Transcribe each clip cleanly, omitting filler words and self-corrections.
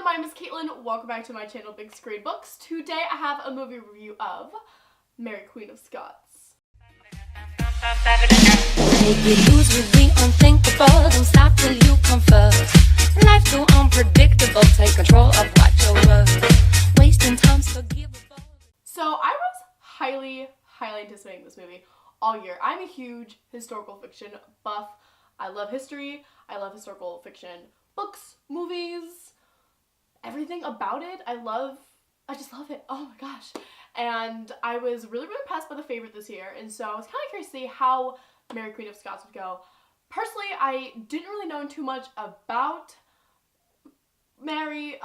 my name is Kaitlyn. Welcome back to my channel, Big Screen Books. Today I have a movie review of Mary Queen of Scots. Make you lose with the unthinkable. Don't stop till you come first. Life too unpredictable. Take control of what you're worth. Wasting time's forgivable. So I was highly anticipating this movie all year. I'm a huge historical fiction buff. I love history. I love historical fiction books, movies, everything about it. I just love it. Oh my gosh. And I was really impressed by the favorite this year, and so I was kind of curious to see how Mary Queen of Scots would go. Personally, I didn't really know too much about Mary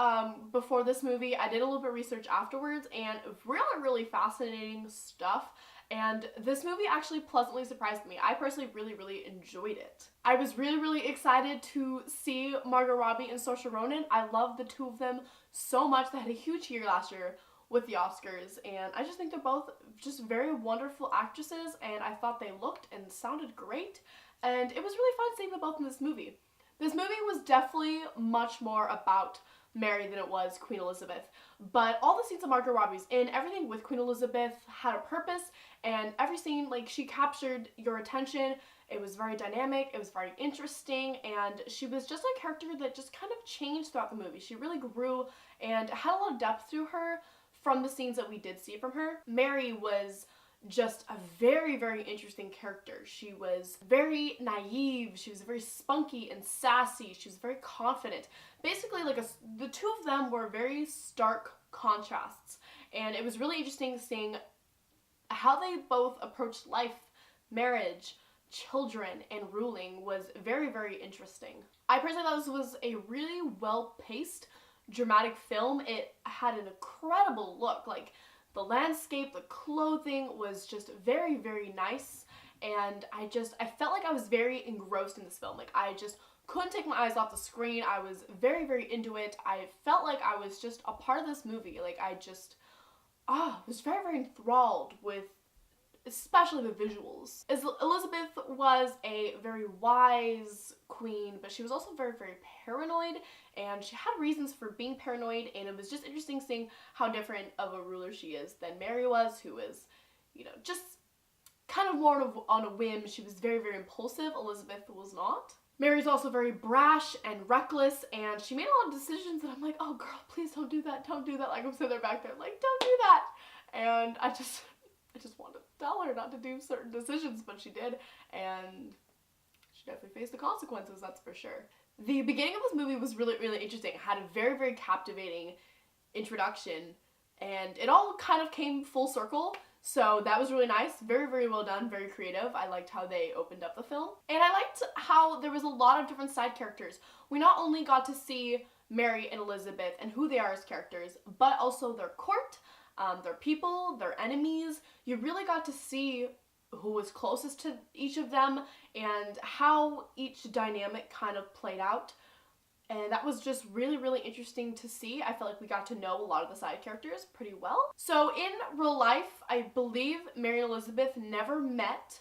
before this movie. I did a little bit of research afterwards, and really fascinating stuff. And this movie actually pleasantly surprised me. I personally really enjoyed it. I was really excited to see Margot Robbie and Saoirse Ronan. I love the two of them so much. They had a huge year last year with the Oscars, and I just think they're both just very wonderful actresses, and I thought they looked and sounded great, and it was really fun seeing them both in this movie. This movie was definitely much more about Mary than it was Queen Elizabeth, but all the scenes of Margot Robbie's in, everything with Queen Elizabeth had a purpose, and every scene, like, she captured your attention. It was very dynamic, it was very interesting, and she was just a character that just kind of changed throughout the movie. She really grew and had a lot of depth to her from the scenes that we did see from her. Mary was just a very interesting character. She was very naive, she was very spunky and sassy, she was very confident. Basically, like, the two of them were very stark contrasts, and it was really interesting seeing how they both approached life, marriage, children, and ruling was very interesting. I personally thought this was a really well-paced, dramatic film. It had an incredible look. Like, the landscape, the clothing was just very nice, and I felt like I was very engrossed in this film. Like, I just couldn't take my eyes off the screen. I was very into it. I felt like I was just a part of this movie. Like, I just was very enthralled with especially the visuals. Elizabeth was a very wise queen, but she was also very paranoid, and she had reasons for being paranoid, and it was just interesting seeing how different of a ruler she is than Mary was, who was, you know, just kind of more on a whim. She was very impulsive. Elizabeth was not. Mary's also very brash and reckless, and she made a lot of decisions that I'm like, oh girl, please don't do that, don't do that. Like, I'm sitting there back there like, don't do that. And I just wanted to tell her not to do certain decisions, but she did, and she definitely faced the consequences, that's for sure. The beginning of this movie was really interesting. It had a very captivating introduction, and it all kind of came full circle, so that was really nice. Very well done, very creative. I liked how they opened up the film, and I liked how there was a lot of different side characters. We not only got to see Mary and Elizabeth and who they are as characters, but also their court, their people, their enemies. You really got to see who was closest to each of them and how each dynamic kind of played out. And that was just really interesting to see. I felt like we got to know a lot of the side characters pretty well. So in real life, I believe Mary and Elizabeth never met,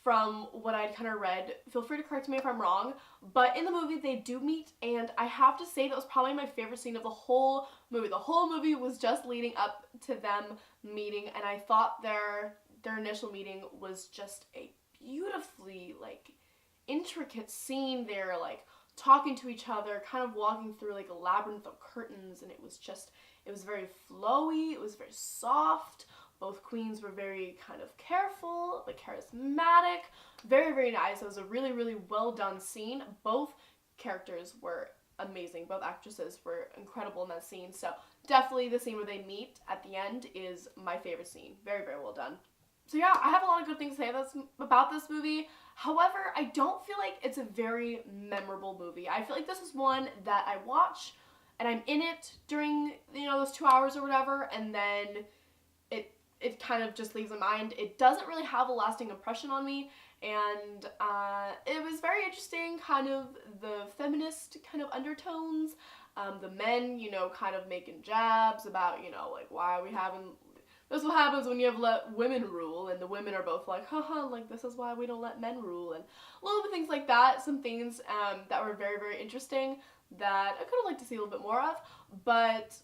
from what I'd kind of read. Feel free to correct me if I'm wrong, but in the movie they do meet, and I have to say that was probably my favorite scene of the whole movie. The whole movie was just leading up to them meeting, and I thought their initial meeting was just a beautifully, like, intricate scene. They're, like, talking to each other, kind of walking through, like, a labyrinth of curtains, and it was very flowy, it was very soft. Both queens were very kind of careful, but charismatic. Very nice. It was a really well done scene. Both characters were amazing. Both actresses were incredible in that scene. So definitely the scene where they meet at the end is my favorite scene. Very well done. So yeah, I have a lot of good things to say about this movie. However, I don't feel like it's a very memorable movie. I feel like this is one that I watch and I'm in it during, you know, those 2 hours or whatever, and then it kind of just leaves my mind. It doesn't really have a lasting impression on me, and it was very interesting, kind of the feminist kind of undertones, the men, you know, kind of making jabs about, you know, like, why are we having, this is what happens when you have let women rule, and the women are both like, haha, like, this is why we don't let men rule, and little bit things like that. Some things that were very interesting. that I could have liked to see a little bit more of. But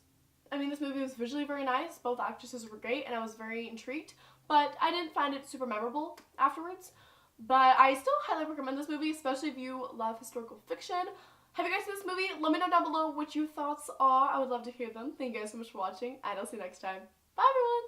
I mean, this movie was visually very nice. Both actresses were great, and I was very intrigued. But I didn't find it super memorable afterwards. But I still highly recommend this movie, especially if you love historical fiction. Have you guys seen this movie? Let me know down below what your thoughts are. I would love to hear them. Thank you guys so much for watching, and I'll see you next time. Bye, everyone!